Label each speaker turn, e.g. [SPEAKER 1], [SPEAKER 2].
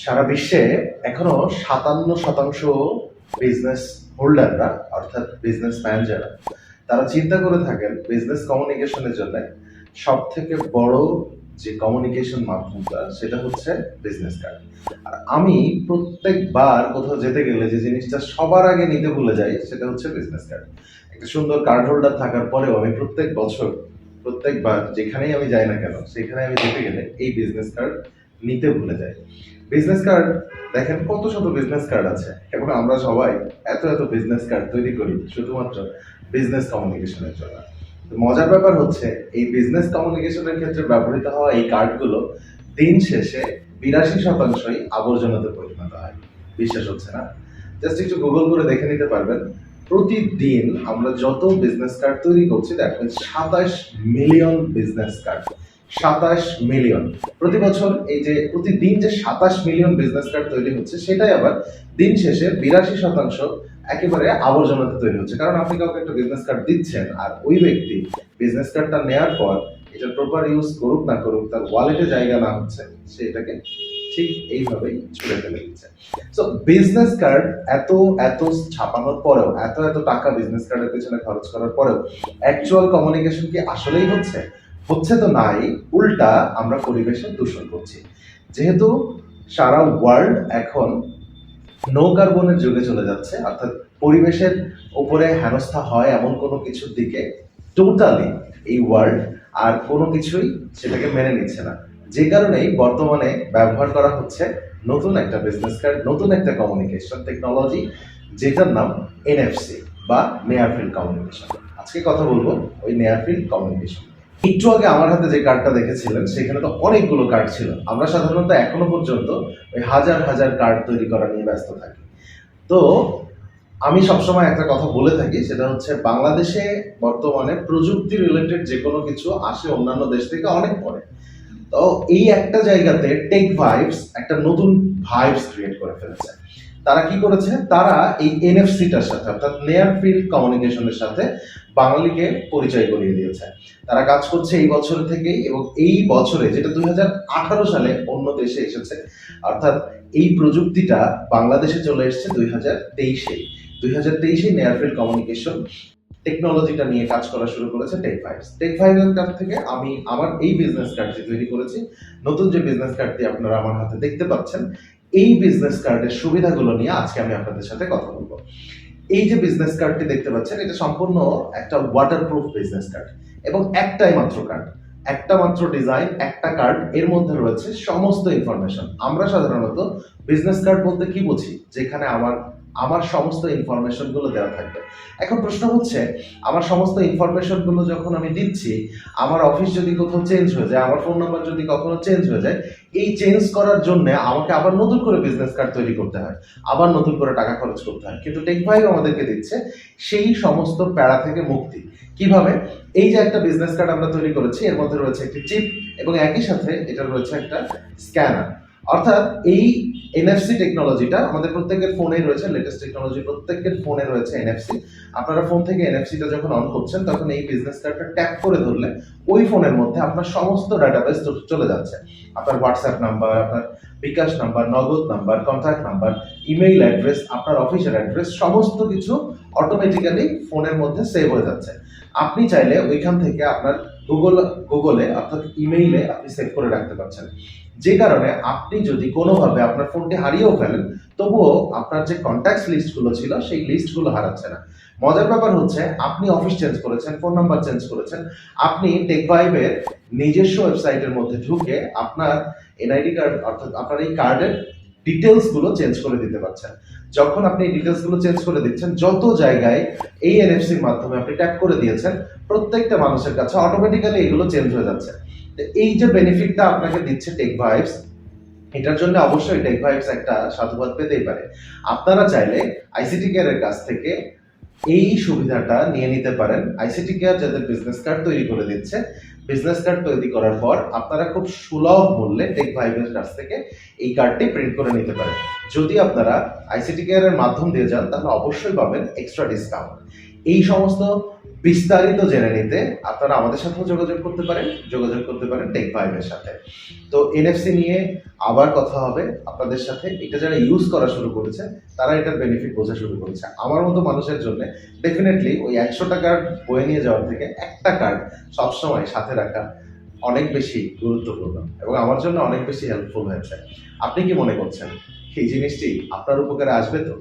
[SPEAKER 1] সারা বিশ্বে এখনো ৫৭% বিজনেস হোল্ডাররা অর্থাৎ বিজনেসম্যান যারা তারা চিন্তা করে থাকেন বিজনেস কমিউনিকেশনের জন্য সব থেকে বড় যে কমিউনিকেশন মাধ্যমটা সেটা হচ্ছে বিজনেস কার্ড। আর আমি প্রত্যেকবার কোথাও যেতে গেলে যে জিনিসটা সবার আগে নিতে ভুলে যাই সেটা হচ্ছে বিজনেস কার্ড। একটা সুন্দর কার্ড হোল্ডার থাকার পরেও আমি প্রত্যেক বছর প্রত্যেকবার যেখানেই আমি যাই না কেন সেখানে আমি যেতে গেলে এই বিজনেস কার্ড নিতে ভুলে যাই। বিজনেস কার্ড দেখেন কত শত বিজনেস কার্ড আছে এবং আমরা সবাই এত এত বিজনেস কার্ড তৈরি করি শুধুমাত্র বিজনেস কমিউনিকেশনের জন্য। তো মজার ব্যাপার হচ্ছে এই বিজনেস কমিউনিকেশনের ক্ষেত্রে ব্যবহৃত হওয়া এই কার্ডগুলো দিন শেষে ৮২%ই আবর্জনাতে পরিণত হয়। বিশ্বাস হচ্ছে না? জাস্ট একটু গুগল করে দেখে নিতে পারবেন। প্রতিদিন আমরা যত বিজনেস কার্ড তৈরি করছি that means ২৭ million business card. ২৭ million প্রতি বছর। এই যে প্রতিদিন যে ২৭ মিলিয়ন বিজনেস কার্ড তৈরি হচ্ছে সেটাই আবার দিন শেষে ৮২% একেবারে আবর্জনাতে তৈরি হচ্ছে। কারণ আপনি কাউকে একটা বিজনেস কার্ড দিচ্ছেন আর ওই ব্যক্তি বিজনেস কার্ডটা নেওয়ার পর এটার প্রপার ইউজ করুক না করুক, তার ওয়ালেটে জায়গা না হচ্ছে, সে এটাকে ঠিক এইভাবেই ছুঁড়ে ফেলে দিচ্ছে। সো বিজনেস কার্ড এত এত ছাপানোর পরেও, এত এত টাকা বিজনেস কার্ডের পেছনে খরচ করার পরেও অ্যাকচুয়াল কমিউনিকেশন কি আসলেই হচ্ছে? হচ্ছে তো নাই, উল্টা আমরা পরিবেশের দূষণ করছি। যেহেতু সারা ওয়ার্ল্ড এখন নো কার্বনের যুগে চলে যাচ্ছে, অর্থাৎ পরিবেশের উপরে হেনস্থা হয় এমন কোনো কিছুর দিকে টোটালি এই ওয়ার্ল্ড আর কোনো কিছুই সেটাকে মেনে নিচ্ছে না। যে কারণেই বর্তমানে ব্যবহার করা হচ্ছে নতুন একটা বিজনেস কার্ড, নতুন একটা কমিউনিকেশন টেকনোলজি, যেটার নাম NFC বা নিয়ার ফিল্ড কমিউনিকেশন। আজকে কথা বলবো ওই নিয়ার ফিল্ড কমিউনিকেশন। একটু আগে আমার হাতে যে কার্ডটা দেখেছিলেন সেখানে তো অনেকগুলো কার্ড ছিল। আমরা সাধারণত এখনো পর্যন্ত ওই হাজার হাজার কার্ড তৈরি করা নিয়ে ব্যস্ত থাকি। তো আমি সবসময় একটা কথা বলে থাকি, সেটা হচ্ছে বাংলাদেশে বর্তমানে প্রযুক্তি রিলেটেড যে কোনো কিছু আসে অন্যান্য দেশ থেকে অনেক পরে। তো এই একটা জায়গাতে টেক ভাইবস একটা নতুন ভাইবস ক্রিয়েট করে ফেলেছে। তারা কি করেছে? তারা এই এনএফসিটার সাথে অর্থাৎ নিয়ার ফিল্ড কমিউনিকেশনের সাথে বাঙালিকে পরিচয় করিয়ে দিয়েছে। তারা কাজ করছে এই বছর থেকেই এবং এই বছরে যেটা 2018 সালে অন্য দেশে এসেছে, অর্থাৎ এই প্রযুক্তিটা বাংলাদেশে চলে এসেছে 2023-এ। 2023-এ নিয়ার ফিল্ড কমিউনিকেশন টেকনোলজিটা নিয়ে কাজ করা শুরু করেছে টেকভাইবস। টেকভাইবসের কাছ থেকে আমি আমার এই বিজনেস কার্ডটি তৈরি করেছি। নতুন যে বিজনেস কার্ডটি আপনারা আমার হাতে দেখতে পাচ্ছেন, এই বিজনেস কার্ডের সুবিধাগুলো নিয়ে আজকে আমি আপনাদের সাথে কথা বলবো। এই যে বিজনেস কার্ডটি দেখতে পাচ্ছেন, এটা সম্পূর্ণ একটা ওয়াটারপ্রুফ বিজনেস কার্ড এবং একটাই মাত্র কার্ড, একটা মাত্র ডিজাইন, একটা কার্ড, এর মধ্যে রয়েছে সমস্ত ইনফরমেশন। আমরা সাধারণত বিজনেস কার্ড বলতে কি বুঝি? যেখানে আমার আমার সমস্ত ইনফরমেশন গুলো দেওয়া থাকবে। এখন প্রশ্ন হচ্ছে, আমার সমস্ত ইনফরমেশন গুলো যখন আমি দিচ্ছি, আমার অফিস যদি কোথাও চেঞ্জ হয়ে যায়, আমার ফোন নাম্বার যদি কখনো চেঞ্জ হয়ে যায়, এই চেঞ্জ করার জন্য আমাকে আবার নতুন করে বিজনেস কার্ড তৈরি করতে হয়, আবার নতুন করে টাকা খরচ করতে হয়। কিন্তু টেকভাইব আমাদেরকে দিচ্ছে সেই সমস্ত প্যারা থেকে মুক্তি। কিভাবে? এই যে একটা বিজনেস কার্ড আমরা তৈরি করেছি, এর মধ্যে রয়েছে একটি চিপ এবং একই সাথে এটা রয়েছে একটা স্ক্যানার। অর্থাৎ এই NFC টেকনোলজিটা আমাদের প্রত্যেকের ফোনে রয়েছে, লেটেস্ট টেকনোলজি, প্রত্যেকের ফোনে রয়েছে NFC। আপনারা ফোন থেকে NFC-টা যখন অন করছেন তখন এই বিজনেস কার্ডটা ট্যাপ করে ধরলে ওই ফোনের মধ্যে আপনার সমস্ত ডাটাবেস চলে যাচ্ছে। আপনার হোয়াটসঅ্যাপ নাম্বার, আপনার বিকাশ নাম্বার, নগদ number, contact number, email address, আপনার অফিসের অ্যাড্রেস, সমস্ত কিছু অটোমেটিক্যালি ফোনের মধ্যে সেভ হয়ে যাচ্ছে। আপনি চাইলে ওইখান থেকে আপনার গুগলে অর্থাৎ ইমেইলে আপনি সেভ করে রাখতে পারছেন। যে কারণে আপনি যদি কোনোভাবে আপনার ফোনটি হারিয়েও ফেলেন, তবুও আপনার যে কন্ট্যাক্টস লিস্টগুলো ছিল সেই লিস্টগুলো হারাচ্ছে না। মজার ব্যাপার হচ্ছে, আপনি অফিস চেঞ্জ করেছেন, ফোন নাম্বার চেঞ্জ করেছেন, আপনি টেকভাইবের নিজস্ব ওয়েবসাইটের মধ্যে ঢুকে আপনার এনআইডি কার্ড অর্থাৎ আপনার এই কার্ডের ডিটেলস গুলো চেঞ্জ করে দিতে পারছেন। যখন আপনি এই ডিটেলস গুলো চেঞ্জ করে দিচ্ছেন, যত জায়গায় এই এনএফসির মাধ্যমে আপনি ট্যাপ করে দিয়েছেন, প্রত্যেকটা মানুষের কাছে অটোমেটিক্যালি এগুলো চেঞ্জ হয়ে যাচ্ছে। এই যে বেনিফিটটা আপনাকে দিচ্ছে টেকভাইবস, এটার জন্য অবশ্যই টেকভাইবস একটা সাধুবাদ পেতেই পারে। আপনারা চাইলে আইসিটি কেয়ারের কাছ থেকে এই সুবিধাটা নিয়ে নিতে পারেন। আইসিটি কেয়ার যাদের বিজনেস কার্ড তৈরি করে দিচ্ছে, বিজনেস কার্ড তৈরি করার পর আপনারা খুব সুলভ মূল্যে টেকভাইবের কাছ থেকে এই কার্ডটি প্রিন্ট করে নিতে পারেন। যদি আপনারা আইসিটি কেয়ারের মাধ্যম দিয়ে যান তাহলে অবশ্যই পাবেন এক্সট্রা ডিসকাউন্ট। এই সমস্ত বিস্তারিত জেনে নিতে আপনারা আমাদের সাথেও যোগাযোগ করতে পারেন, টেকভাইবের সাথে। তো এনএফসি নিয়ে আবার কথা হবে আপনাদের সাথে। এটা যারা ইউজ করা শুরু করেছে তারা এটার বেনিফিট বোঝা শুরু করেছে। আমার মতো মানুষের জন্য ডেফিনেটলি ওই 100 টাকার বয়ে নিয়ে যাওয়ার থেকে একটা কার্ড সবসময় সাথে রাখা অনেক বেশি গুরুত্বপূর্ণ এবং আমার জন্য অনেক বেশি হেল্পফুল হয়েছে। আপনি কি মনে করছেন এই জিনিসটি আপনার উপকারে আসবে তো?